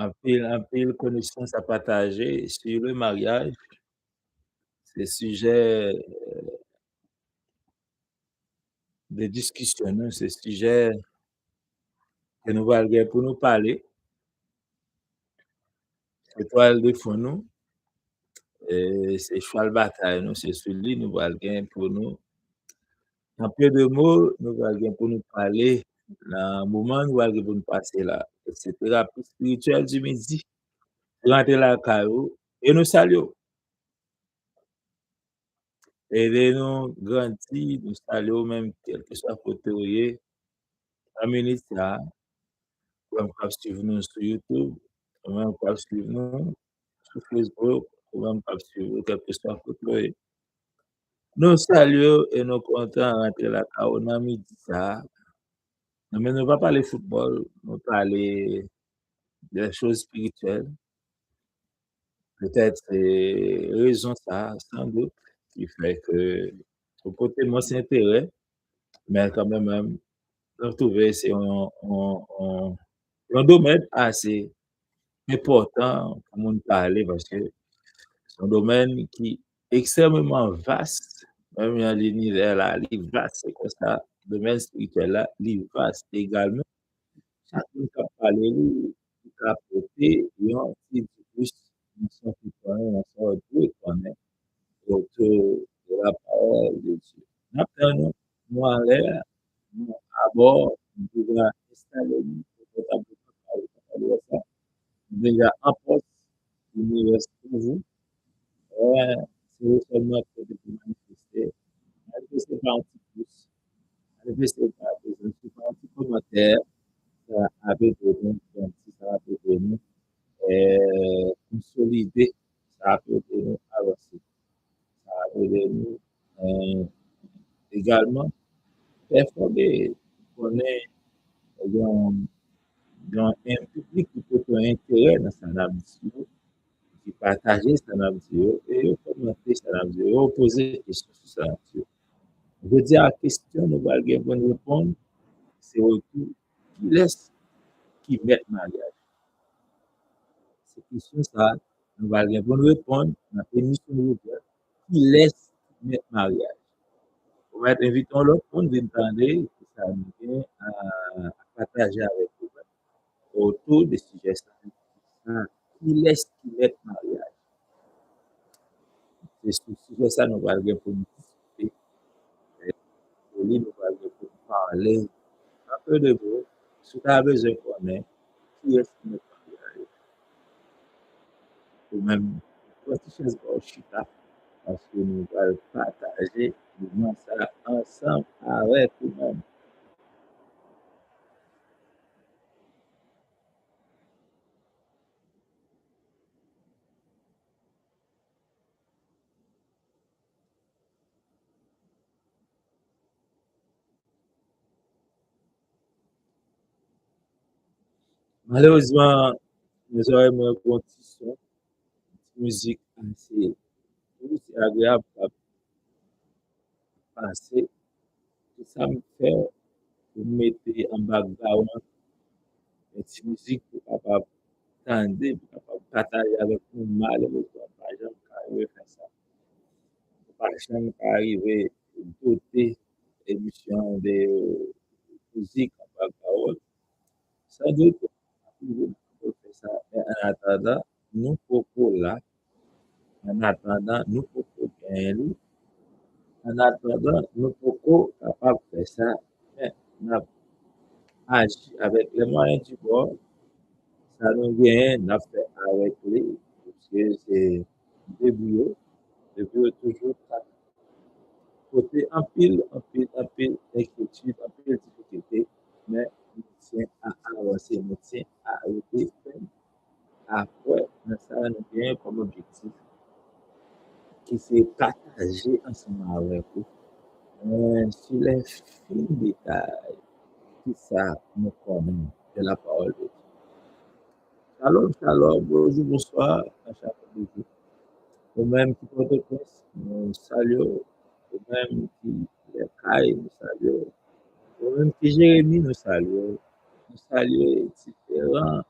En pile connaissance à partager sur le mariage. C'est sujet de discussion, nou, c'est sujet que nous va gen pour nous parler. C'est toile de fond nous, c'est cheval bataille nous, c'est celui nous va gen pour nous. En peu de mots, nous va gen pour nous parler dans le moment nous va gen pour nous passer là. C'est thérapie spirituelle du midi. Rentrer la caillou et nous saluons. Et nous grandir, nous saluons même quel que soit côté où il est. La minute là, ou même suivre nous sur YouTube, ou même suivre nous sur Facebook, ou même suivre quel que soit côté où il est. Nous saluons et nous contents de rentrer la caillou dans midi ça. Mais nous ne pas parler football, nous parler des choses spirituelles. Peut-être c'est raison ça, sans doute, qui fait que au côté de mon intérêt, mais quand même, je trouve c'est un domaine assez important pour nous parler parce que c'est un domaine qui est extrêmement vaste, même dans l'univers là, il est vaste, c'est comme ça, le domaine spirituel là, il est vaste également. Chacun qui a parlé, qui a apporté, il y a un petit peu plus, on s'en fout, on s'en fout, autour de la parole de Dieu. Maintenant, nous en l'air, nous à bord, nous devons installer nous confortablement ça. Déjà en poste, il nous reste pour vous. C'est seulement que vous manifester. Manifestez par un petit pouce, manifestez par un petit commentaire, ça a besoin d'un petit, ça a besoin de consolider, ça a besoin de avancer, ça a besoin de également performer, connaît un public qui peut avoir intérêt dans sa navigation, qui partage sa navigation et commenter sa navigation, poser des questions sur sa navigation. Je veux dire, la question, nous allons répondre, c'est autour qui laisse, qui met mariage. Cette question, ça, nous allons répondre dans l'émission de qui laisse, qui met mariage. Nous invitons l'autre monde d'entendre que ça nous vient à partager avec vous autour des sujets qui laisse qui met mariage. C'est ce sujet ça nous allons pour nous discuter. Nous allons pour parler un peu de vous. Si tu as besoin de connaître qui est-ce qui met mariage. Ou même, petit chose pour Chita, parce que nous allons partager ça ensemble avec vous-même. Malheureusement, nous aurons un petit son, musique assez agréable à passer. Et ça me fait vous mettez en background une petite musique pour capable entendre, pour capable partager avec nous malheureusement. Par exemple, quand arriver faire ça. Par exemple, quand arriver doter émission de musique en background. Sans doute, on peut faire ça. Mais en attendant, nous pouvons là, en attendant, nous pouvons gagner. En attendant, nous pouvons capable faire ça. Mais on a agi avec les moyens du bord. Ça nous vient d'affaire avec lui, parce que c'est débrouillé, toujours côté en pile, inquiétude, en pile difficulté, mais nous tient à avancer, nous tient à arrêter, après, ça nous vient comme objectif, qui c'est partager ensemble avec vous, sur les fines détails, qui ça nous connaît de la parole de Dieu. Shalom, shalom, bonjour, bonsoir, à chacun de vous. Au-même qui Port-au-Prince, nous saluons. Au-même qui les Cailles, nous saluons. Au-même qui Jérémie, nous saluons. Nous saluons différents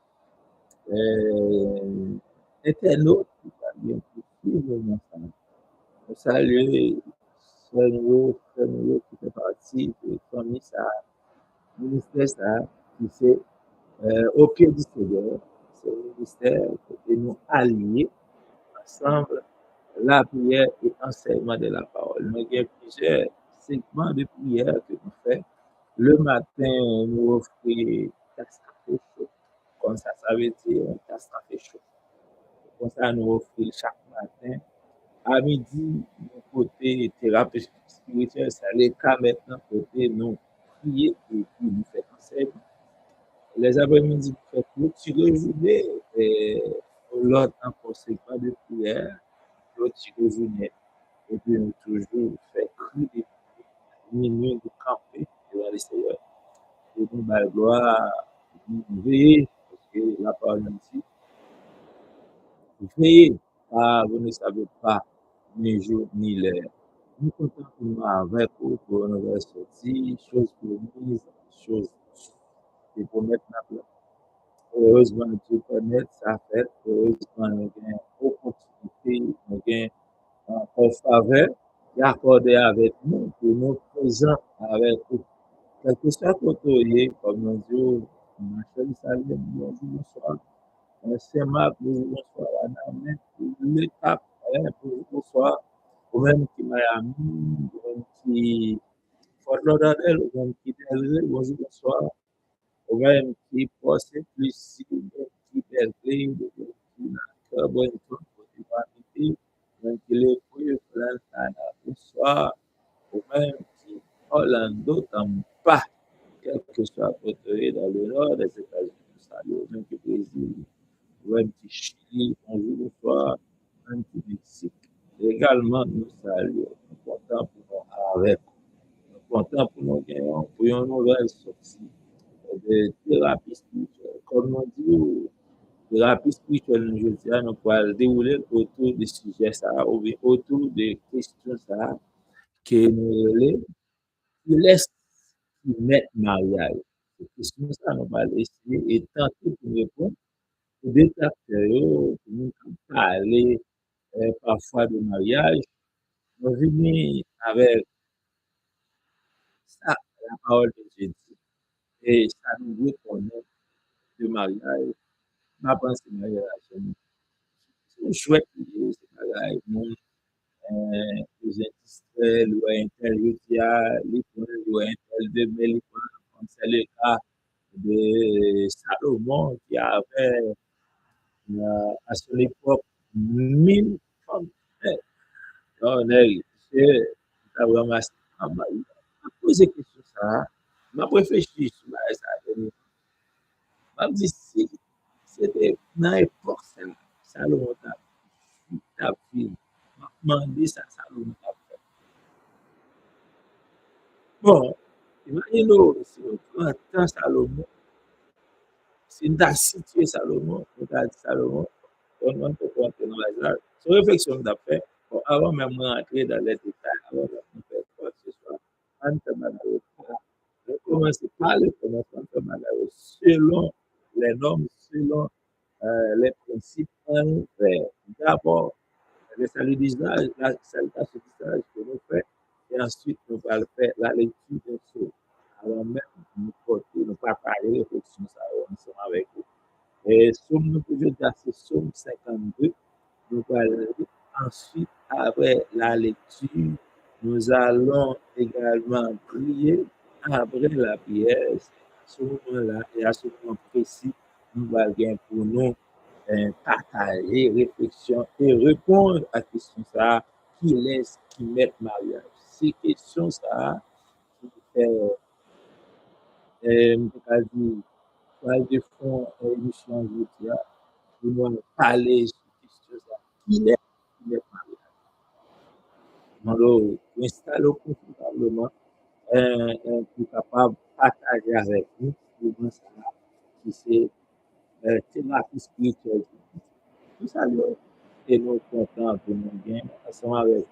internautes qui va bien suivre ça. Je salue Samuel qui fait partie de famille ça, ministère ça, qui c'est au pied du Seigneur. C'est un ministère que nous alliés ensemble, la prière et enseignement de la parole. Nous avons plusieurs segments de prière que nous faisons. Le matin, nous offrons tasse café chaud. Comme ça veut dire tasse café chaud. Comme ça, nous offrons chaque matin. À midi, nous côté thérapie spirituelle, ça les cas maintenant côté nous prier et puis nous faire enseignement. Les après-midi, nous faisons clôturer journée et l'autre en conséquence de prière, clôturer journée. Et puis nous toujours faire cri de minuit de camper devant le Seigneur. Et nous, la gloire, nous veiller, parce que la parole nous dit, veillez, car vous ne savez pas ni jour ni l'heure. Nous comptons pour nous avec vous pour nous sortir, choses promises, choses qui promettent notre. Heureusement, Dieu permet ça fait. Heureusement, nous avons opportunité, nous avons encore faveur qui est accordé avec nous pour nous présents avec vous. Quel que soit côté, comme nous dit, Marcel Salim, bonjour, bonsoir. Saint-Marc, bonjour, bonsoir. Anna, pour l'étape, bonjour, bonsoir. Ou même qui Miami, ou même qui Fort Lauderdale, ou même qui Delray, bonjour, bonsoir. Ou même qui Posse, plus si, ou même qui Berkeley, ou même qui Carbonito, côté Vanity, ou même qui Les Pouilles, Flantana, bonsoir. Ou même qui Orlando, Tampa. Quel que soit votre dans le nord des États-Unis, salut, même qui Brésil, ou un petit Chili, bonjour, bonsoir, un petit Mexique. Également, nous saluons, nous comptons pour nous avec, nous comptons pour nous gagner, pour une nouvelle sortie de thérapie spirituelle. Comme on dit, thérapie spirituelle, nous disons, nous pouvons dérouler autour des sujets, ça, ou bien autour des questions, ça, que nous laisse qui mettent mariage. Ces questions, ça, nous allons essayer et tenter pour répondre aux détracteurs, pour nous parler parfois de mariage. Nous venons avec ça, la parole de Dieu dit. Et ça nous veut connaître le mariage. Ma pensée mariage, c'est une chouette idée, c'est mariage. Nous, les industriels, ou intermédiaires, les points, ou intermédiaires, les points, comme c'est le cas de Salomon qui avait à son époque 1000 femmes. Non, c'est vraiment poser question ça. Je réfléchis sur ça. Je me dis, si c'était dans l'époque, Salomon t'a fait. Je me demandé ça, Salomon t'a fait. Bon, imaginez, si on prend tant Salomon, si on a situé Salomon, on a dit Salomon, on peut rentrer dans la c'est une réflexion que j'ai fait. Bon, avant même de rentrer dans les détails, avant de faire quoi que ce soit, on je commence par le commencement de Malawi selon les normes, selon les principes en fait. D'abord, le salut d'Israël, la salutation d'Israël que nous faisons, et ensuite nous allons faire la lecture des choses. Alors même, nous ne pas parler de réflexion, ça, ensemble avec vous. Et somme, nous pouvons dire c'est Somme 52. Nous allons ensuite, après la lecture, nous allons également prier. Après la prière, à ce moment-là et à ce moment précis, nous allons pour nous partager, réflexion et répondre à la question ça, qui laisse, qui met mariage. Ces questions ça, qui fait, de fond, émission aujourd'hui, pour nous parler sur ces questions ça, qui laisse, qui met mariage. Alors, installons confortablement pour capable de partager avec nous, pour ça, qui c'est thérapie spirituelle. Nous saluons et nous sommes contents pour nous gagner ensemble avec vous.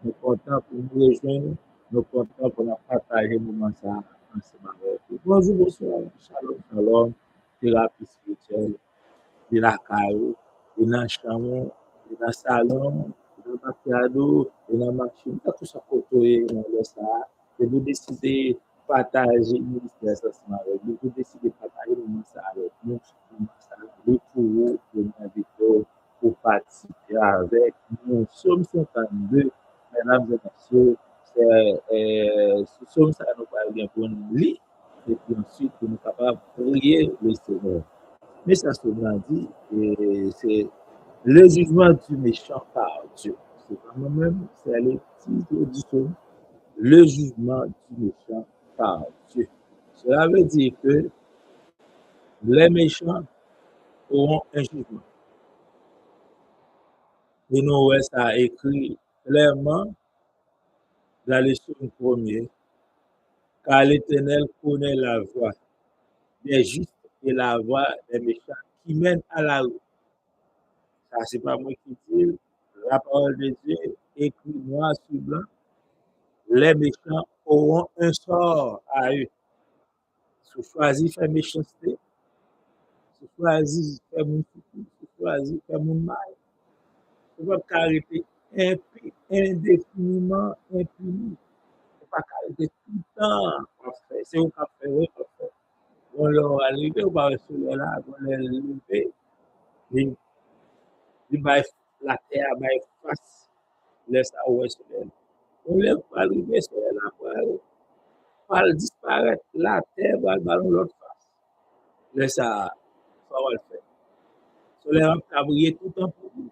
Nous sommes contents pour nous rejoindre. Nous sommes contents pour nous partager le moment ça ensemble avec vous. Bonjour, bonsoir. Shalom, shalom. Thérapie spirituelle. de la caillou, et dans la chambre, et dans le salon, et dans le macchiato, et dans la machine, tout ça côté, dans le ça, et vous décidez de partager le ministère ensemble avec vous, vous décidez de partager le ministère avec nous, le pour vous, pour m'inviter, pour participer avec nous. Nous sommes 52, mesdames et messieurs, ce somme ça nous parle bien pour nous lire, et puis ensuite pour nous capables de prier le Seigneur. Mais ça se dit, et c'est le jugement du méchant par Dieu. C'est pas moi-même, c'est le titre du psaume, le jugement du méchant par Dieu. Cela veut dire que les méchants auront un jugement. Et nous, ouais, ça a écrit clairement dans le psaume premier, car l'Éternel connaît la voie des justes et la voie des méchants qui mène à la rue. Ça, c'est pas moi qui dis, la parole de Dieu, écrit noir sur blanc, les méchants auront un sort à eux. Si vous choisissez faire méchanceté, si vous choisissez faire mon foutu, si vous choisissez faire mon mal, vous ne pouvez pas arrêter indéfiniment impuni. Vous ne pouvez pas arrêter tout le temps. C'est vous qui faites, oui, on leur arrive, on va rester là, on les lever, la terre va face, laisse à ouest. On les va arriver sur la va disparaître, la terre va dans l'autre face. Laisse ça, ça va le faire. On les va briller tout le temps pour vous.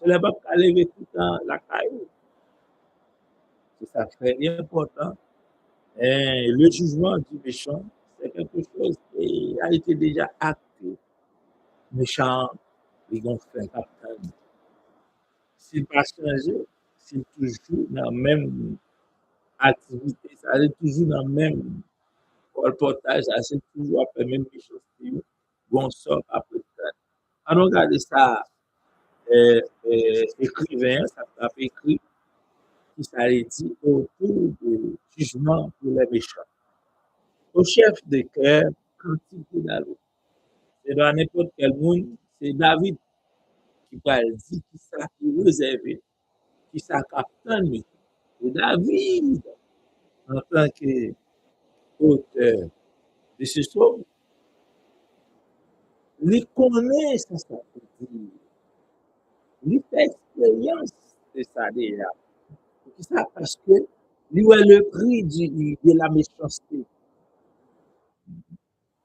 On les va lever tout le temps la caillou. C'est ça très important. Et le jugement du méchant, c'est quelque chose qui a été déjà acté. Méchant, ils vont faire captain. S'il pas changé, s'il toujours dans la même activité, ça est toujours dans le même colportage, ça c'est toujours après même méchanceté, bon sort après ça. On regarde ça, écrivain, ça a écrit, qui ça dit autour du jugement pour les méchants. Au chef de cœur, quand il dit David, c'est dans n'importe quel monde, c'est David qui va dire qui ça qui réservé, qui ça capitaine. Et David, en tant qu'auteur de ce psaume, il connaît ça, ça veut dire. Il fait expérience de ça déjà. Ça parce que lui est le prix de la méchanceté.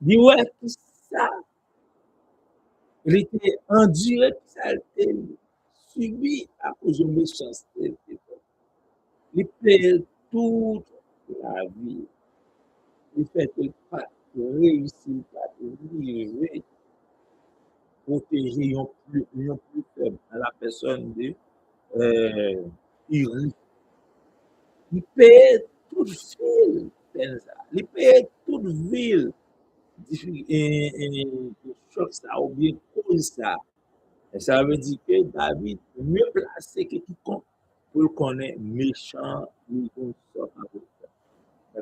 Lui est tout ça. Il était enduré, ça a été subi à cause de méchanceté. Il paye toute la vie. Il fait qu'il pas réussir, pas arriver, protéger un plus faible à la personne de Uri. Il paye toute ville, il paye toute ville, choc ça ou bien cause ça. Et ça veut dire que David est mieux placé que quiconque pour connaître méchant, il sort avec ça.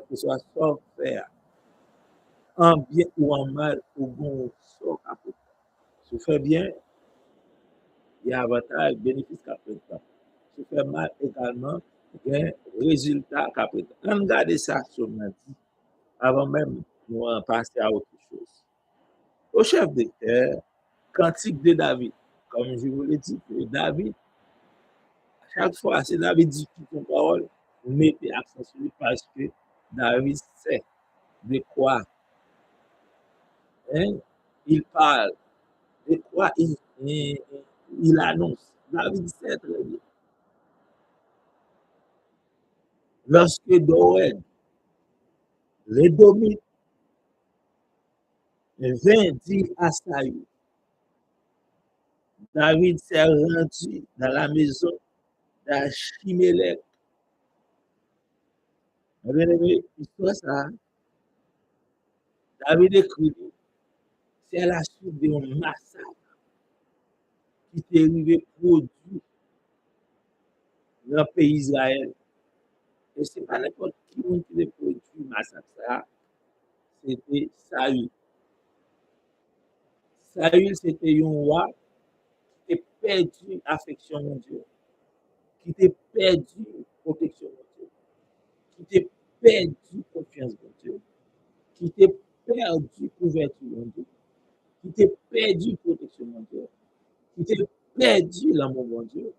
Que ce soit sans faire, en bien ou en mal, ou bon sort avec ça. Si vous faites bien, il y a avantage, bénéfice qu'après ça. Si vous faites mal également, il y a résultat qu'après ça. Quand on regarde ça sur ma dit, avant même de passer à autre chose. Au chef de cœur, cantique de David. Comme je vous l'ai dit, que David, à chaque fois, c'est David dit toute une parole, vous mettez accent sur lui parce que David sait de quoi hein, il parle, de quoi il annonce. David sait très bien. Lorsque Doeg, l'édomite, vint dire à Saül, David s'est rendu dans la maison d'Achimélec. Bien aimé, histoire ça, David écrit, c'est la suite d'un massacre qui est arrivé produit dans le pays d'Israël. Et ce n'est pas n'importe qui qui a produit le massacre, c'était Saül. Saül, c'était un roi qui était perdu affection mon Dieu, qui était perdu protection mon Dieu, qui était perdu confiance mon Dieu, qui était perdu couverture mon Dieu, qui était perdu protection mon Dieu, qui était perdu l'amour mon Dieu.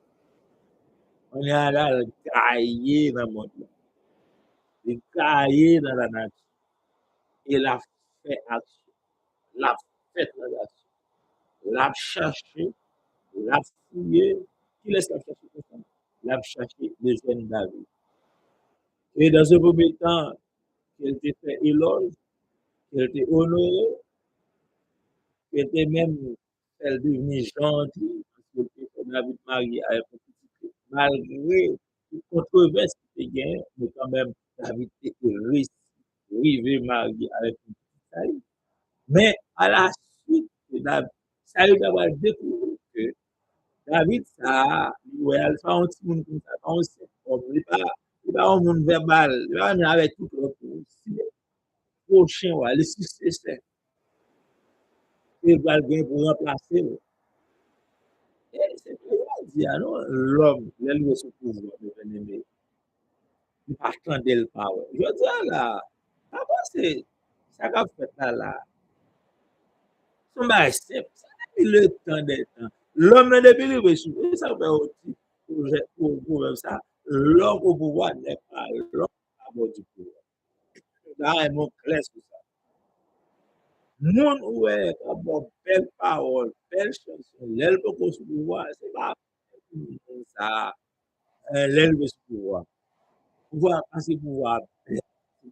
On est là, caillé dans le monde, caillé dans la nature. Et l'a fait action, l'a fait transaction, l'a cherché, l'a fouillé. Qui laisse la chercher comme ça? L'a cherché les jeunes David. Et dans ce premier temps, qu'elle était fait éloge, qu'elle était honorée, qu'elle était même, elle devenait gentille, parce qu'elle était fait David marié avec un petit peu. Malgré toute controverse qui était gagnée, mais quand même, David était réussi, arrivé marié avec une petite taille. Mais à la suite de David, ça eu d'avoir découvert que David, ça, ouais, elle fait un petit monde comme ça, on sait, il n'est pas un monde verbal, il va venir avec tout le monde. Si le prochain, ouais, le successeur, il va le bien pour remplacer. Et c'est ce qu'il dit, non, l'homme, il a son pouvoir de venir, il pas attendre le power. Je dis là, après c'est, ça qu'a fait là, son bail simple, c'est depuis le temps des temps. L'homme là, depuis le reçu, et ça fait aussi pour ça. L'homme au pouvoir n'est pas l'homme à mort du pouvoir. Là, un mot clair sur ça. Moun ouais, comme belle parole, belle chanson, l'aile pour qu'on se pouvoir, c'est pas ça, l'aile de ce pouvoir. Pouvoir, c'est pouvoir, c'est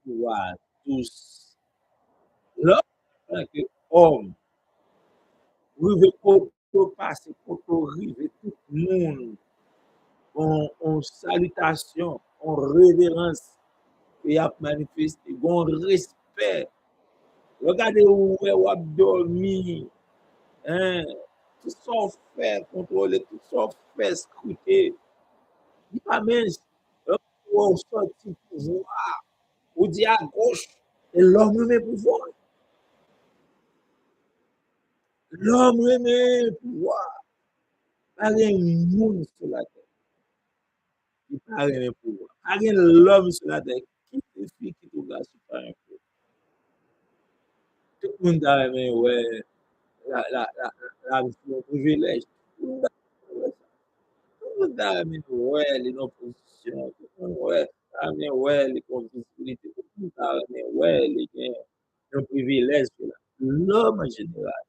pouvoir tous. L'homme, en tant qu'homme, rive koto pase, koto rive tout le monde en salutation, en révérence et a manifesté, en respect. Regardez où est ou a dormi, hein, tout ça fait contrôler, tout ça fait scruter. Il pas même on sorti pouvoir, ou dit à gauche, et l'homme même pouvoir. L'homme même pouvoir. Pas un monde sur la terre. Il pas rien pouvoir. Pas rien l'homme sur la terre. Qui te fait qui te gars sur pas un peu. Tout le monde a aimé, ouais, la mission privilège. Tout le monde a aimé, ouais, les non-positions. Tout le monde, ouais, a aimé, ouais, les convivialités. Tout le monde a aimé, ouais, les gains, les privilèges. L'homme en général.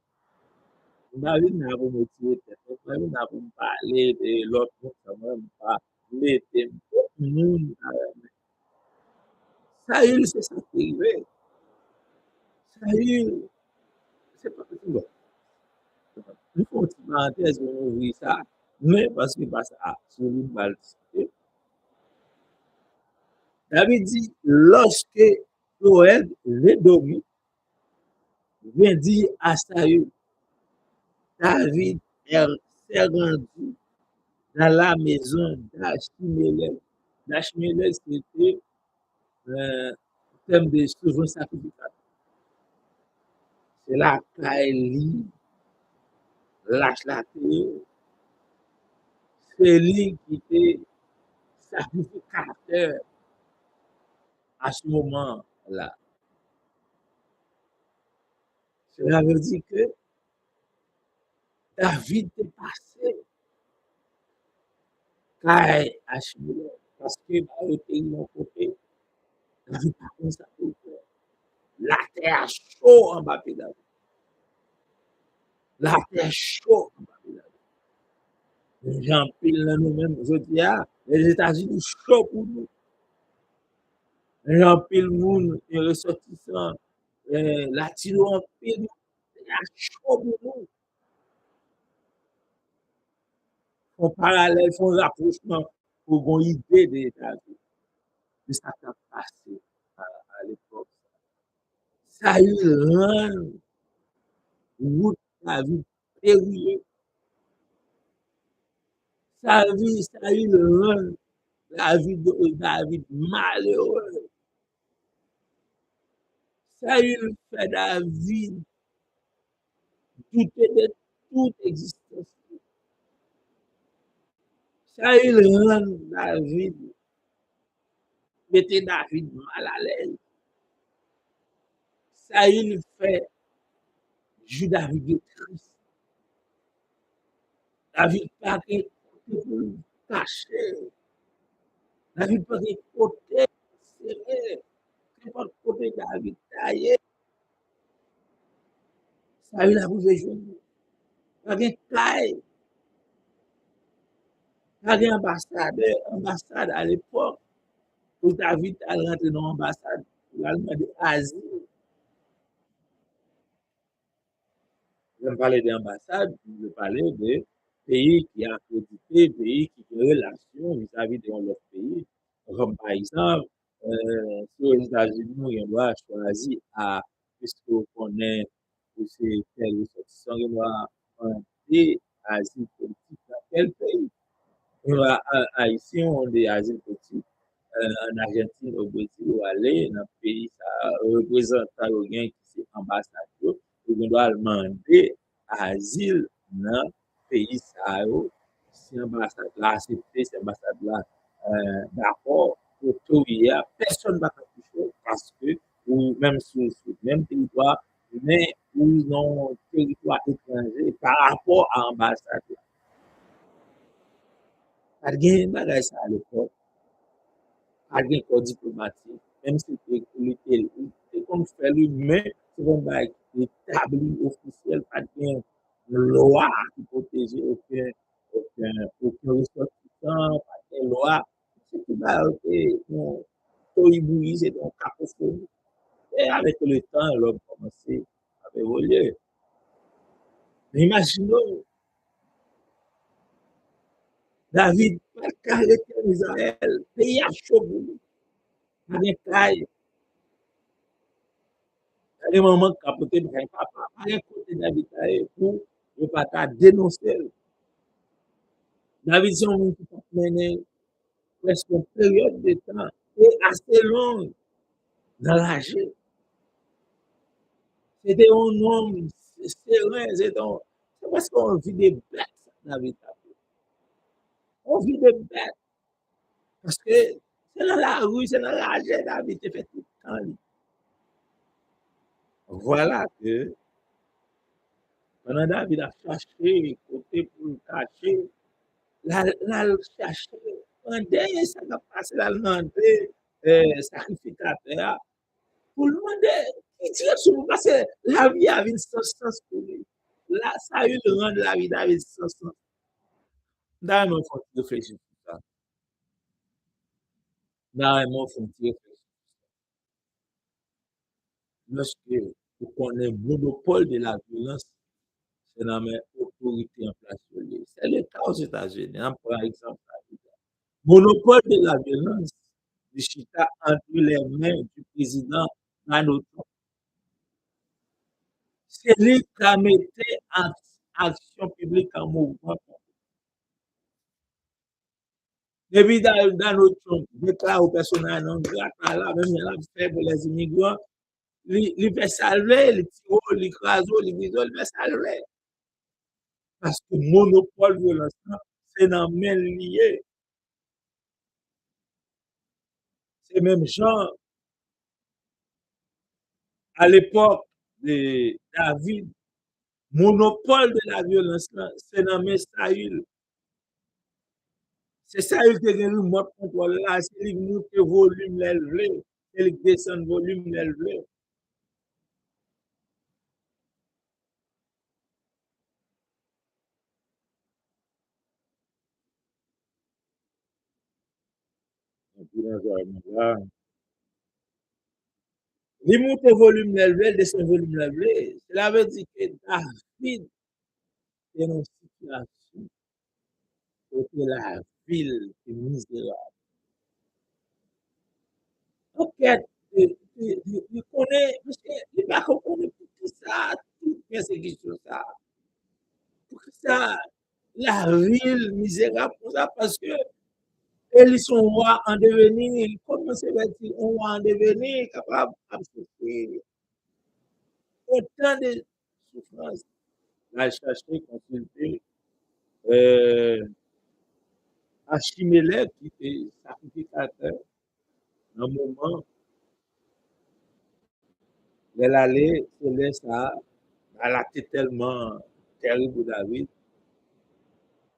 David n'a pas motivé, David n'a pas parlé de l'autre monde, ça m'a même pas mettez tout le monde a aimé. Saül, c'est ça qui est arrivé. Saül, c'est pas que bon. Il faut une petite parenthèse pour ouvrir ça, mais parce que passe à sur une balle. David dit, lorsque Joël l'édomite vient dire à Saül, David s'est rendu dans la maison d'Achimélec. D'Achimélec, c'était en termes de souverain sacrificateur. C'est là qu'Aélie lâche la terre. C'est lui qui était sacrificateur à ce moment-là. Cela veut dire que David est passé à Achimélec parce que dans le pays de côté, David n'a pas ça pour faire. La terre chaud en bas de David. La terre chaud en bas de David. J'en pile nous-mêmes, je dis, les États-Unis chaud pour nous. J'en pile moun, les ressortissants, latino en pile, il y a chaud pour nous. Font parallèle, font rapprochement pour une idée des États-Unis. De ça qui a passé à l'époque. Ça a eu l'un, route, la vie périlleuse. Ça a eu l'un, la vie de David malheureux. Ça a eu le fait David douter de toute existence. Ça, il rend David, mettait David mal à l'aise. Ça, il fait David de triste. David pas que pour le cacher. David pas que côté serré. Pas côté David taillé. Ça, il a posé genou. Pas de taille. Pas d'ambassade à l'époque. Où David a rentré dans l'ambassade. Il a demandé asile. Je ne parler d'ambassade, je parlais de pays qui a accrédité, pays qui ont relation vis-à-vis de leur pays. Comme par exemple, sur les États-Unis, on doit choisir puisqu'on connaît que c'est tel ressortissant, on doit demander asile politique dans quel pays. Haïti, on dit asile politique. En Argentine, au Brésil, ou aller dans le pays, ça représentant le gain qui c'est ambassadeur, on doit demander asile dans le pays, ça, si l'ambassade là accepté, si l'ambassade là d'accord, pour tout, personne ne va toucher parce que, ou même sur le même territoire, mais ou non territoire étranger par rapport à l'ambassade. Pas de bagage ça à l'époque. Avec un code diplomatique, même si c'est comme fait lui-même, c'est comme établi officiel, pas de loi qui protège aucun ressortissant, pas de loi. C'est tout ça, c'est donc cacophonie. Et avec le temps, l'homme commencé à évoluer. Mais imaginons, David, pas carré en Israël, pays à chaud, pas de caille. Les mamans qui capotent de papa, rien côté David pour ne pas dénoncer. David, c'est un monde qui a mené presque une période de temps et assez longue dans l'âge. C'était un homme serein, c'est parce qu'on vit des bêtes, David. On vit des bêtes. Parce que c'est dans la rue, c'est dans l'âge, David, tu fait tout le temps. Voilà que pendant David a cherché côté pour le cacher, la chercher demander ça va passer la demander sacrificateur pour le demander qui tire sur nous parce que la vie a une sens pour lui. Là, ça a eu le rang de la vie d'Avid sans sens. D'ailleurs, il faut réfléchir sur ça. D'ailleurs, il faut réfléchir. Lorsque vous connaissez le monopole de la violence, c'est dans mes autorités en place. C'est le cas aux États-Unis, hein, par exemple. Monopole de la violence du Chita entre les mains du président Donald Trump. C'est lui qui a mis en action publique en mouvement. Depuis Donald Trump déclare au personnel non grata là, même il a fait pour les immigrants, il fait salver, il tire, il écrase, il brise, il fait salver. Parce que monopole de violence, c'est dans main liée. C'est même genre, à l'époque de David, monopole de la violence, c'est dans main Saül. C'est Saül qui a le remote contrôle là, c'est lui qui monte le volume l'élevé, c'est lui qui descend le volume l'élevé. Il monte le volume l'élevé, il descend le volume l'élevé. Cela veut dire que David est dans une situation où la ville est misérable. Ok, il connaît, parce qu'il va comprendre tout ça, toute persécution ça. Pour ça, la ville misérable pour ça, parce que ils sont rois en devenir, comment c'est dire, on roi en devenir, capable de souffrir autant de souffrances. la chercher, consulter euh, Achimélec qui était sacrificateur. Dans un moment, elle allait, se laisse ça, elle a été tellement terrible pour David.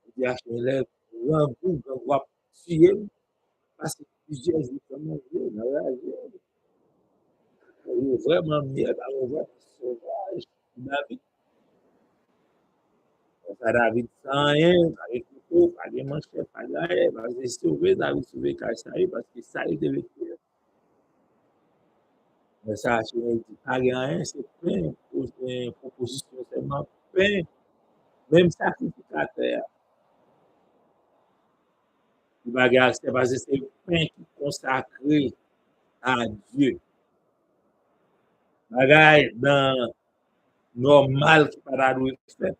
Il dit Achimélec, rends vous, on va tuer, parce que plusieurs jours, comment Dieu, il est vraiment mis à l'envoi sauvage. David, ça David sans rien, avec couteau, pas de manchette, pas de rien, parce que sauver David, sauver Kaïsaï, parce que ça, il devait tuer. Mais ça, je ne dis pas rien, c'est plein de propositions, seulement plein, même sacrificateur. Il va regarder, c'est parce que c'est pain qui est consacré à Dieu. Bagaille dans normal qui pas la faire.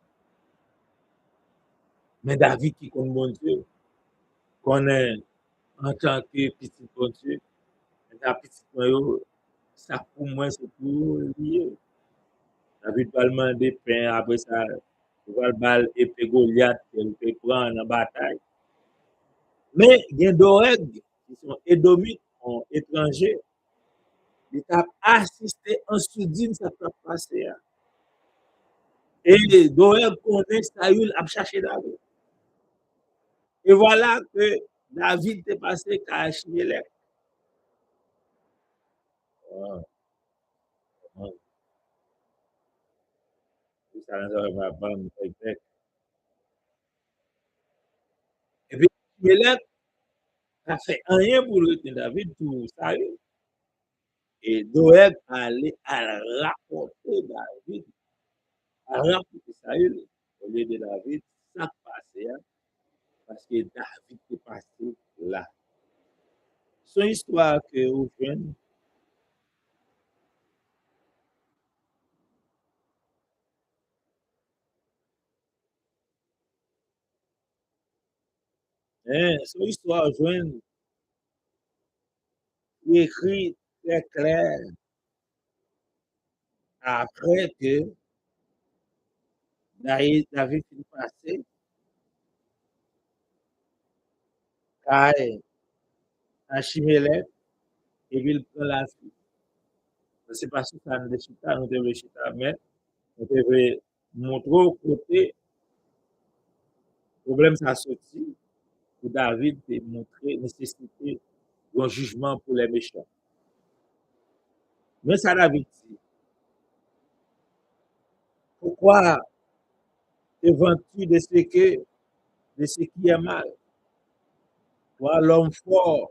Mais David qui connaît mon Dieu, connaît en tant que petit bon Dieu, la petite moi, ça pour moi, c'est pour lié. David va demander pain, après ça, il va le bal épée Goliath, il peut prendre en bataille. Mais il y a d'autres qui sont édomites, étrangers, ils ont assisté en soudine, ça peut passer. Et Doeg connaît Saül a cherché David. Et voilà que David est passé à Achimélec. Ah, ah, ça ne va pas me faire. Et puis Achimélec a fait rien pour le David pour Saül. Et Doeg allait à rapporter David, à rapporter Saül au lieu de David, ça passait, hein, parce que David est passé là. Son histoire que vous faites, hein, son histoire jeune, écrit très clair après que David fini passé, car Achimélec, et puis il prend la fuite. C'est parce que ça nous déchita, nous devons chita, mais nous devons montrer au côté, problème ça sorti, pour David de montrer nécessité d'un jugement pour les méchants. Mais ça David dit, pourquoi te vends-tu de ce qui est mal? Toi, l'homme fort,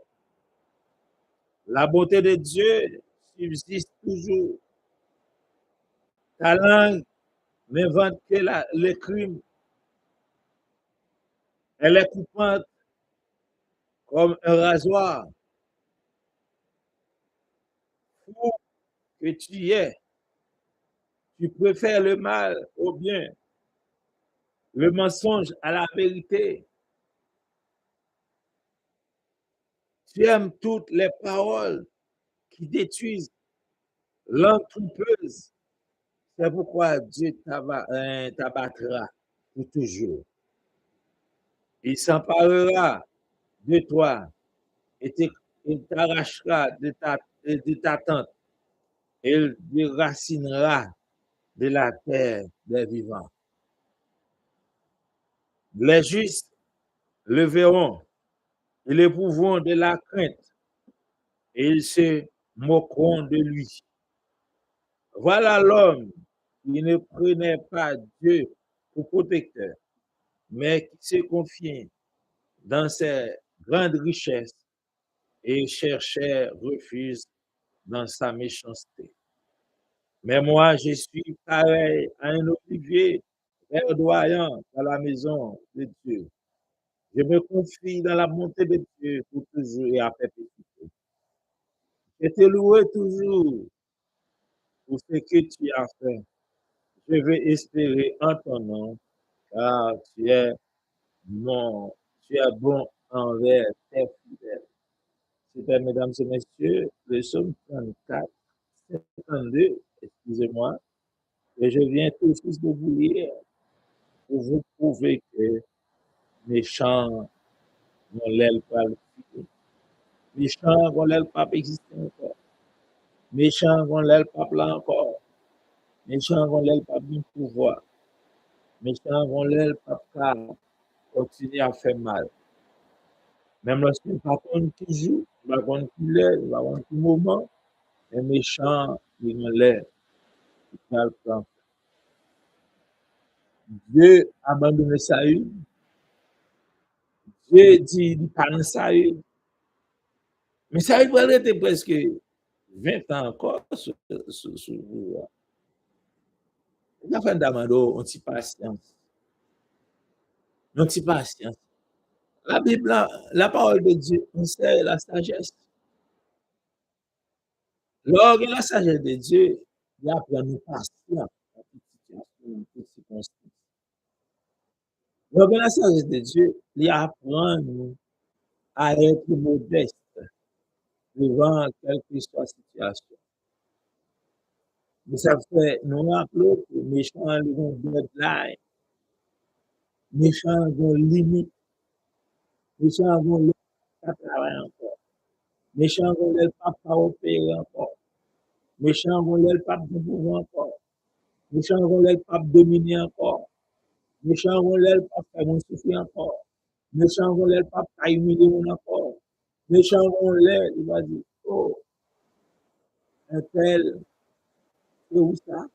la bonté de Dieu subsiste toujours. Ta langue n'invente que le crime. Elle est coupante comme un rasoir. Fou que tu es, tu préfères le mal au bien, le mensonge à la vérité. Tu aimes toutes les paroles qui détruisent l'entreprise. C'est pourquoi Dieu t'abattra pour toujours. Il s'emparera de toi et il t'arrachera de ta tente. Il déracinera de la terre des vivants. Les justes le verront, ils éprouveront de la crainte et ils se moqueront de lui. Voilà l'homme qui ne prenait pas Dieu pour protecteur, mais qui se confiait dans ses grandes richesses et cherchait refuge dans sa méchanceté. Mais moi, je suis pareil à un olivier verdoyant dans la maison de Dieu. Je me confie dans la bonté de Dieu pour toujours et à perpétuité. Je te louerai toujours pour ce que tu as fait. Je vais espérer en ton nom, car tu es bon envers tes fidèles. C'était, mesdames et messieurs, le psaume 34, 52, excusez-moi, et je viens tout juste de vous lire. pour vous prouver que méchant, mon l'aile pas le fini. Méchant, mon l'aile pas exister encore. Méchant, mon l'aile pas là encore. Méchant, mon l'aile pas bien pouvoir. Méchant, mon l'aile pas continuer à faire mal. Même lorsqu'il pas contre qui joue, pas contre qui l'est, pas contre qui moment, les méchants, ils ont l'air. Dieu a abandonné Saül. Dieu dit, il pas dans Saül. Mais Saül va rester presque 20 ans encore sur le pouvoir. Il a fait d'amado, on t'y patience. On t'y patience. La Bible, la parole de Dieu, on sait la sagesse. Lors de la sagesse de Dieu, il apprend nous patience dans toute situation, dans toute circonstance. Lors de la sagesse de Dieu, il apprend nous à être modeste devant quelle que soit la situation. Mais ça fait nous rappeler que méchants ont une deadline, méchants ont une limite, méchants ont pas travailler encore, méchants ont le pas opérer encore, méchants ont le pas de pouvoir encore, méchants ont le pas dominer encore, méchants ont le pas faire mon souffrir encore, méchants ont le pas humilier encore, méchants ont le, il va dire, oh, un tel, c'est où ça?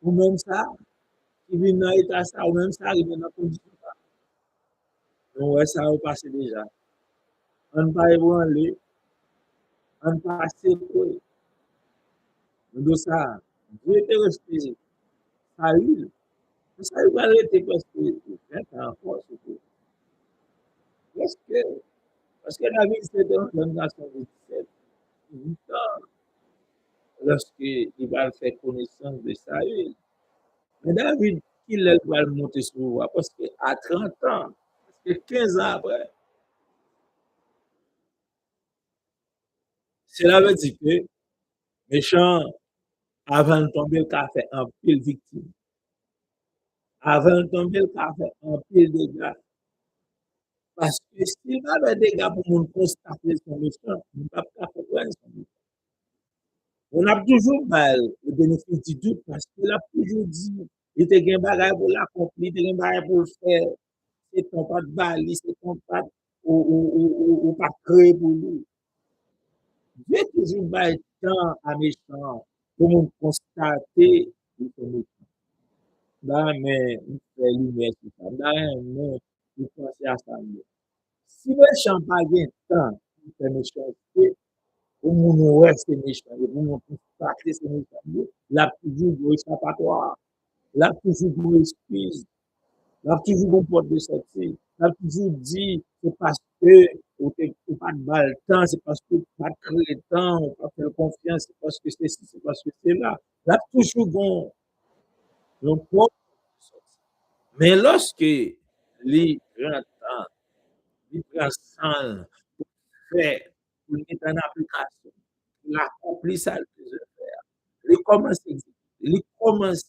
Ou même ça, qui vient dans l'état ça, ou même ça, il vient dans la condition ça. Donc, ouais, ça va passer déjà. On ne va pas aller, on ne va pas s'écouter. Donc, ça, Dieu était resté Saül. Saül va arrêter parce que 20 ans encore, surtout. Parce que David, c'était une génération de 17, 8 ans, lorsqu'il va faire connaissance de Saül. Mais David, il va le monter sur le roi, parce qu'à 30 ans, parce que 15 ans après, cela veut dire que méchant, avant de tomber, il a fait un pile victime. Avant de tomber, il a fait un pile de dégâts. Parce que s'il avait des dégâts pour nous constater son méchant, on ne peut pas faire son méchant. On a toujours mal le bénéfice du doute parce qu'il a toujours dit, il était un bagage pour l'accomplir, il était un bagage pour le faire. C'est ton pas de bali, c'est ton pas ou pas créé pour lui. Dieu toujours mal temps à méchant pour nous constater son méchant. Là, mais il fait lumière sur ça. Là, mais il pense à ça. Si le méchant n'a pas de temps pour faire méchanceté, pour nous rester méchant, pour nous constater ce méchant, là, toujours de échappatoire, là, toujours de excuse, là, toujours de porte de sortie, là, toujours dit, c'est parce que vous n'avez pas de mal temps, c'est parce que vous n'avez pas de temps, vous n'avez pas fait confiance, c'est parce que c'est ci, c'est parce que c'est là. Là, toujours bon, donc, mais lorsque les grands temps, les grands temps pour faire, pour mettre en application, pour accomplir ça, il commence à exécuter, il commence,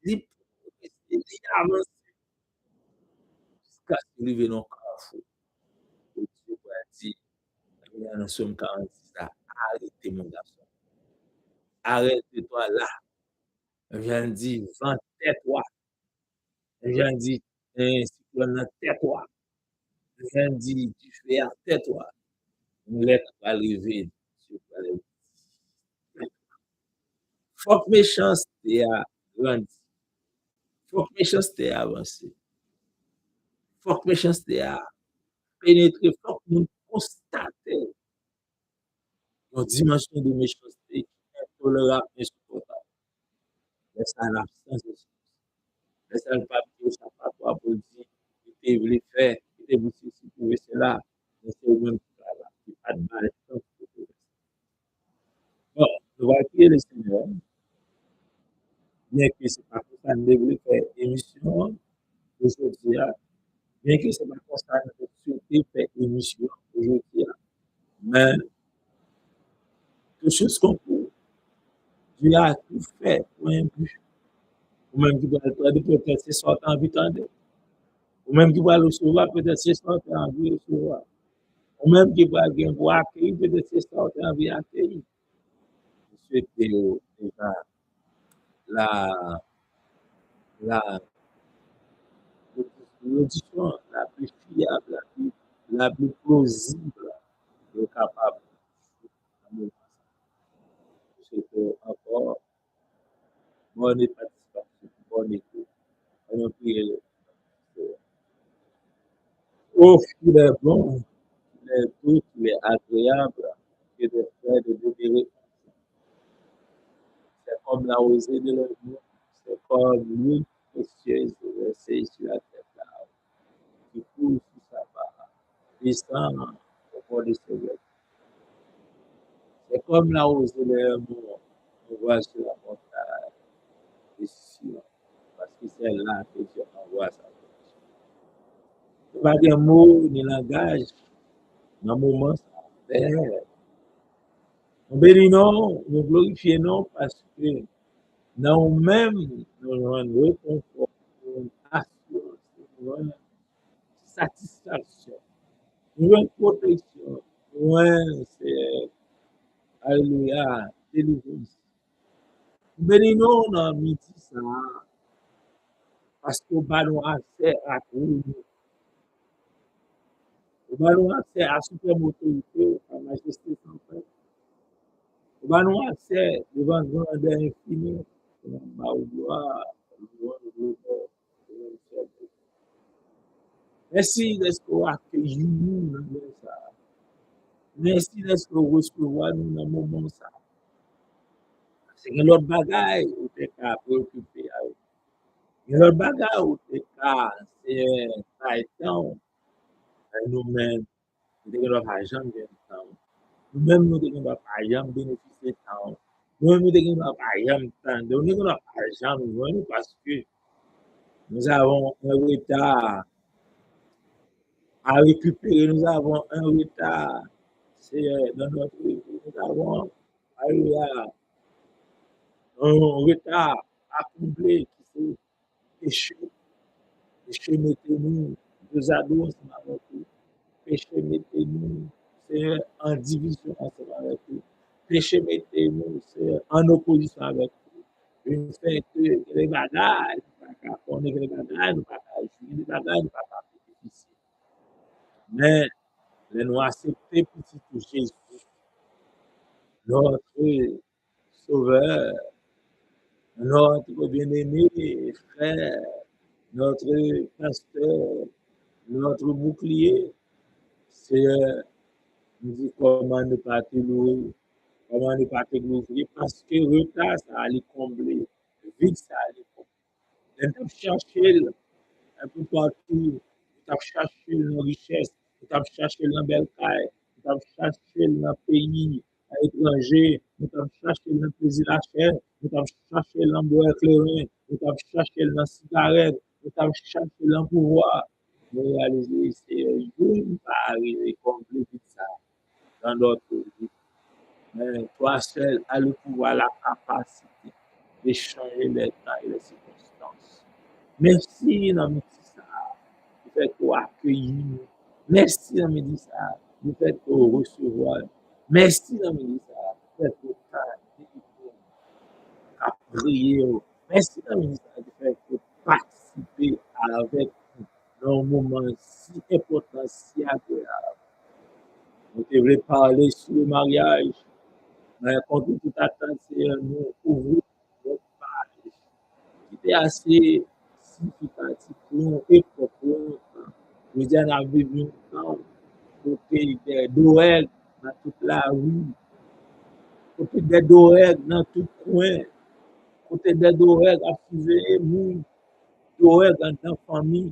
il avance jusqu'à ce qu'il arrive dans le carrefour. Et Dieu va dire, dans Somme 46, arrêtez mon garçon, arrête-toi là. Viens dire, vent tais-toi. Viens dire, cyclone tais-toi. Viens dire, tu fais tais-toi. Lettre va arriver. Faut que méchanceté a grandi. Faut que méchanceté a avancé. Faut que méchanceté a pénétré. Faut que nous constations une dimension de méchanceté qui est intolérable et insupportable. Laisse à l'absence de sens. Laisse à le papier, ça pas toi pour dire, tu voulu faire, tu voulu ceci, tu voulu cela. Mais c'est le même là, qui pas de mal. Bon, nous allons prier le Seigneur, bien que ce n'est pas pour ça que nous devons faire émission aujourd'hui, bien que ce n'est pas pour ça que nous devons faire émission aujourd'hui, mais tout ce qu'on peut, Dieu a tout fait pour un but, Ou même qui va le prendre, peut-être c'est ça tu as envie d'entendre. Ou même qui va le recevoir, peut-être c'est ça tu as envie de recevoir. Ou même qui va accueillir, peut-être c'est ça tu as envie d'accueillir. Je souhaite déjà la, la, l'audition la plus fiable, la plus plausible de capable de je souhaite encore bonne participation, bonne écoute. On prie oh, qu'il est bon, qu'il est doux, qu'il est agréable, que de faire de demeurer. C'est comme la rosée de l'amour, c'est comme l'huile précieuse versée sur la tête là, qui coule sur sa barre, descend au bord de ses lèvres. C'est comme la rosée de l'amour, on voit sur la montagne, et sur, parce que c'est là que Dieu envoie sa protection. Il n'y a pas de mots ni langage dans le moment, ça. Nous bénissons, nous glorifions parce que nous-mêmes, nous avons réconfort, nous assurance, nous avons satisfaction, nous avons protection, nous avons, alléluia, délivrance. Nous bénissons dans le midi ça, parce que nous avons accès à tout, nous avons accès à la suprême autorité, à la majesté sans fin. Nous avons accès devant le grandeur infini, nous avons gloire, nous avons gloire. Merci de ce qu'on accueille nous dans le ça. Merci de ce qu'on recevoir nous dans le moment ça. C'est que l'autre bagaille où tu es préoccupé avec. L'autre bagaille où tu es c'est pas étant nous-mêmes, nous devons pas jamais bien temps. Nous-mêmes, nous devons pas jamais bénéficier de temps. Nous-mêmes, nous devons pas jamais temps. Nous devons pas jamais joindre parce que nous avons un retard à récupérer, nous avons un retard. C'est dans notre vie, nous avons alléluia, un retard à combler qui c'est péché. Péché, mettez-nous, deux ados ensemble avec vous. Péché, mettez-nous, c'est en division ensemble avec vous. Péché, mettez-nous, c'est en opposition avec vous. Une fait que les bagages, on est les bagages, nous pas les bagages, nous pas bénéficier. Mais nous accepter pour Jésus, notre Sauveur, notre bien-aimé frère, notre pasteur, notre bouclier, c'est nous dit comment ne pas te louer, comment ne pas te glorifier, parce que retard, ça allait combler, vide, ça allait combler. On chercher un peu partout, on chercher nos richesses, on chercher dans belle caille, on chercher dans le pays, à l'étranger, on chercher dans le plaisir à chair, on chercher dans le bois éclairé, on chercher dans la cigarette, on chercher dans le pouvoir. Mais réaliser, c'est une pas arriver complet tout ça dans notre vie. Mais toi seul as le pouvoir, la capacité de changer les temps et les circonstances. Merci, dans le ça. Vous faites pour accueillir nous. Merci, dans le ça. Vous faites pour recevoir. Merci, dans le ça. Vous faites pour prier. Merci, dans le ça. Vous faites pour participer avec nous dans un moment si important, si agréable. Vous devez parler sur le mariage. Mais contre toute attente, c'est nous ouvrir notre page qui était assez significatif pour nous et pour nous. Je dis, on a vécu un temps côté des Doeg dans toute la rue, côté des Doeg dans tout coin, côté des Doeg à fuser nous, Doeg dans la famille,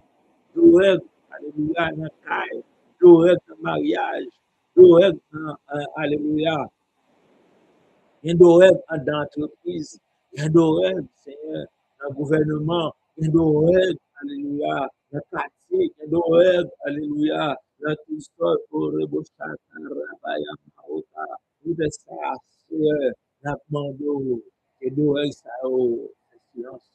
Doeg, alléluia, dans la caille, Doeg dans le mariage, Doeg dans, alléluia, il y a d'oreilles dans l'entreprise, il y a d'oreilles, Seigneur, dans le gouvernement, il y a d'oreilles, alléluia, dans le quartier, il y a d'oreilles, alléluia, dans tout ça, pour rebosser, rabaya, maota, tout ça, Seigneur, dans le monde, il y a d'oreilles, ça, silence.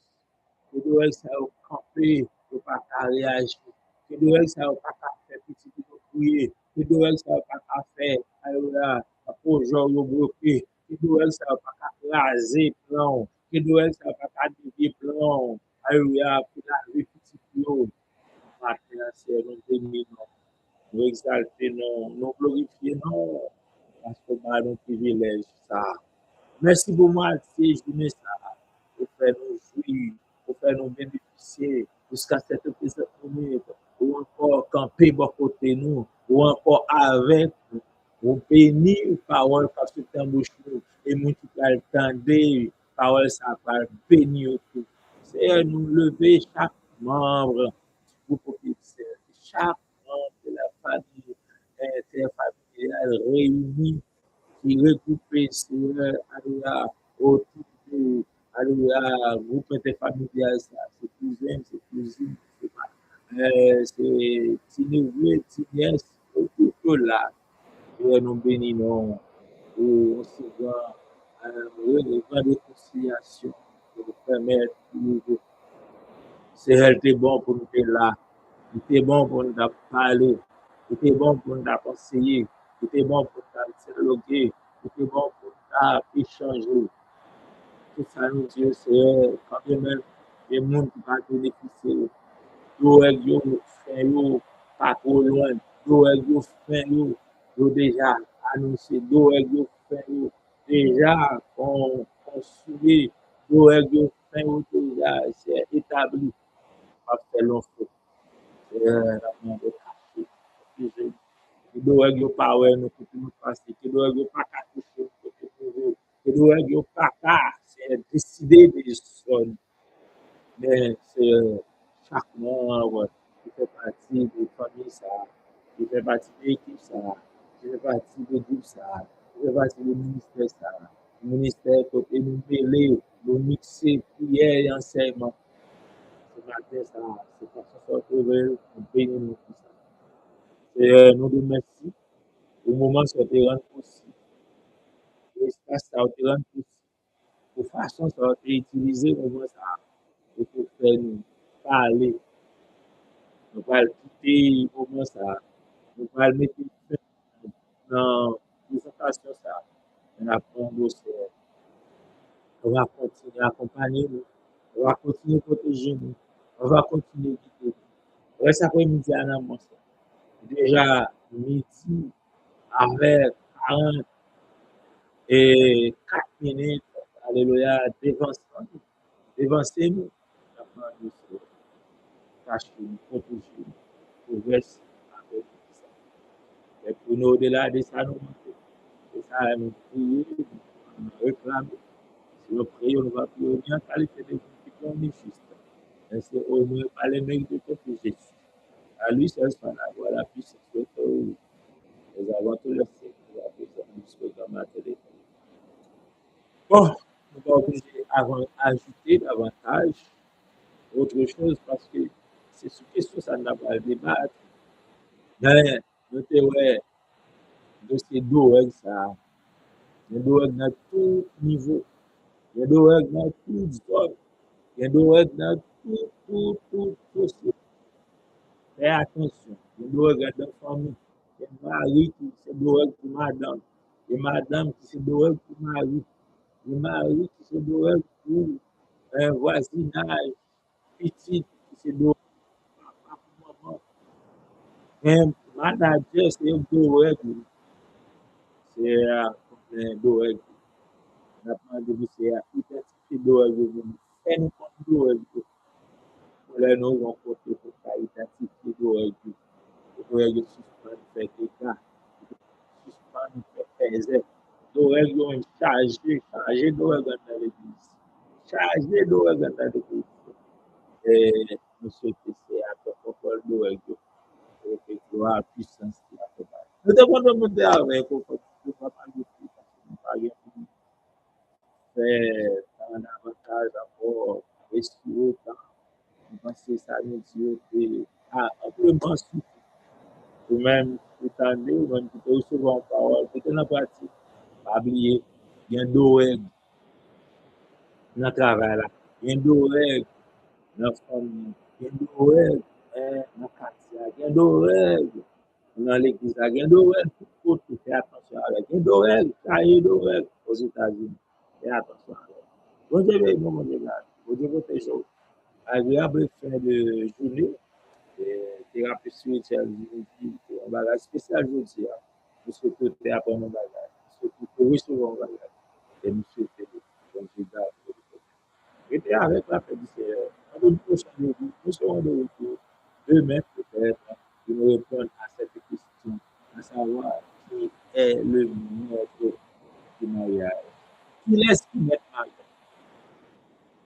que doit ça camper, ou pas réagir, que doit ça pas faire petit peu prier, que doit ça pas faire, alors pour genre bloqué, que doit ça pas raser plan, que doit ça pas dévier plan, alors pour la vie petit peu, matin c'est nous bénir, nous exalter, nous glorifier, non, parce que nous avons un privilège ça. Merci pour moi, c'est je ça, pour faire nous jouir, pour faire nous bénéficier jusqu'à cette présente minute, ou encore camper à côté de nous, ou encore avec nous, ou bénir parole parce que tu embauches nous, et multiplier le temps de parole, ça va bénir tout. C'est nous lever chaque membre du groupe officiel, chaque membre de la famille interfamiliale réunie qui recoupait sur Alléluia, autour de Alléluia, groupe interfamilial, c'est cousin, c'est cousine, c'est Tinoué, Tiniès, tout là, que nous bénissons pour ce grand réconciliation, pour nous permettre de c'est elle était bon pour nous être là. Il était bon pour nous parler. Il était bon pour nous conseiller. Il était bon pour nous dialoguer. Il était bon pour nous échanger. Tout ça nous dit, c'est quand même des gens qui vont bénéficier. Yo yo fait yo pas trop loin. Yo fait yo déjà annoncé. Yo fait yo déjà construit. Yo fait yo déjà c'est établi. Pas fait long feu. La main de caché. Que doit yo pas ouais nous pour nous passer. Que doit yo pas toucher. Que doit yo pas c'est décider des zones. Mais c'est chaque membre qui fait partie de la famille, ça, qui fait partie de l'équipe, ça, qui fait partie du groupe, ça, qui fait partie du ministère, ça. Le ministère, côté nous mêler, nous mixer, prière et enseignement. Ce matin, ça, c'est pour ça que nous bénir nous tout ça. Et nous remercions au moment où ça te rend possible. L'espace, ça te rend possible. De façon, ça va être utilisé au moment ça, pour faire nous parler. Nous allons quitter le moment ça. Nous allons mettre fin dans la présentation ça. On apprend dossier. On va continuer à accompagner nous. On va continuer à protéger nous. On va continuer à guider nous. Reste après-midi à la ça. Déjà, midi avec 40 et 4 minutes. Alléluia. Devancer nous. On apprend dossier. Cacher nous, protéger nous. Progresser avec ça. Et pour nous, au-delà de ça, nous et ça, nous prier, nous réclamer. Si nous prions, nous va prier en qualité de vie qui est juste. Et c'est au moins par les mérites de Jésus. À lui seul soit la gloire, la puissance, le nous avons tout le siècle, nous avons besoin de ce programme à télé. Bon, nous pas obligé d'ajouter davantage autre chose parce que c'est ce question ça n'a pas à débattre. Mais nous avons dossier d'eau, ça. Il y a des règles dans tout niveau. Il y a des règles dans toute zone. Il y a des règles dans tout. Fais attention. Il y a des règles dans la famille. Il y a mari qui c'est des règles pour madame. Il y a madame qui c'est des règles pour mari. Il y a mari qui c'est des règles pour un voisinage. Petit qui c'est des règles pour maman. Un manager, c'est des règles. C'est des règles. On apprend de vous identifier des règles. Fais nous comme des règles. Là, nous rencontrons pour la identifier de règles suspendre faire des cas, suspendre faire des de règles ont chargé de règles dans l'église. Chargé de règles dans l'église. Et nous souhaitons que c'est à ton propre de règles et que gloire, puissance qui accompagne. Nous devons demander avec vous pour ne pas parler de tout, parce que nous parlons de faire un avantage encore, respirer, parce que ça nous dit que amplement suffit. Ou même, étant donné, ou même qui peut recevoir en parole, peut-être dans la pratique, pas oublier, il y a deux règles dans le travail là. Il y a deux règles la famille, il y a Noël, dans le quartier, il y a Noël, dans l'église, il y a Noël, tout le monde fait attention avec. Il y a Noël, ça y est Noël aux États-Unis. Fais attention avec. Bon Dieu, mon Dieu, bon Dieu, protège vous. Agréable fin de journée, thérapie spirituelle, un bagage spécial, je dis, nous souhaitons apprendre un bagage, nous souhaitons recevoir un bagage, et nous souhaitons, bon Dieu, garde. J'étais avec la paix du Seigneur. On nous prochain rendez-vous. Nous serons de retour demain peut-être pour nous répondre à cette question, à savoir qui est le maître du mariage. Qui est-ce qui met le mariage?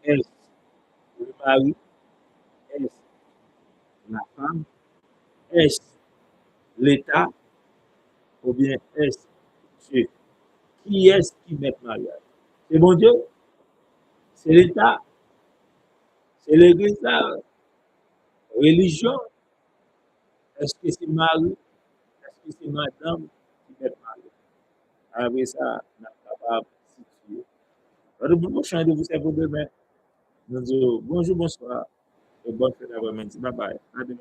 Est-ce le mari? Est-ce la femme? Est-ce l'État? Ou bien est-ce Dieu? Qui est-ce qui met le mariage? C'est mon Dieu? C'est l'État? C'est l'Église? La religion? Est-ce que c'est Marie? Est-ce que c'est madame qui met le mariage? Après ça, on est capable de situer. Alors, le prochain rendez-vous, c'est pour demain. Nous disons bonjour, bonsoir et bonne fin d'après-midi. Bye bye. À demain.